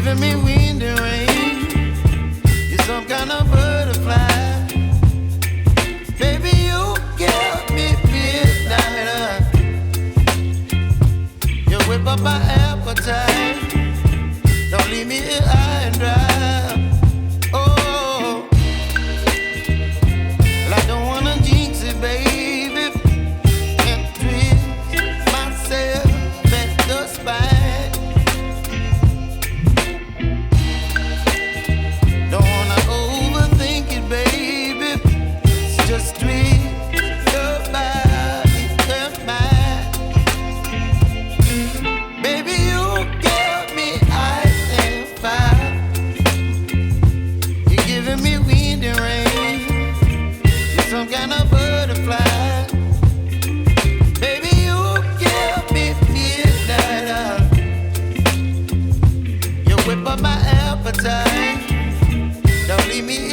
giving me wind and rain. You're some kind of butterfly. Baby, you give me midnight. You whip up my appetite. Don't leave me here high and dry. Oh, well, I don't wanna jinx it, baby, and twist myself at the spine. Don't wanna overthink it, baby. It's just twist your body and mine. Baby, you give me ice and fire. You're giving me wind and rain. You're some kind of butterfly. Baby, you give me midnight. You whip up my appetite. Don't leave me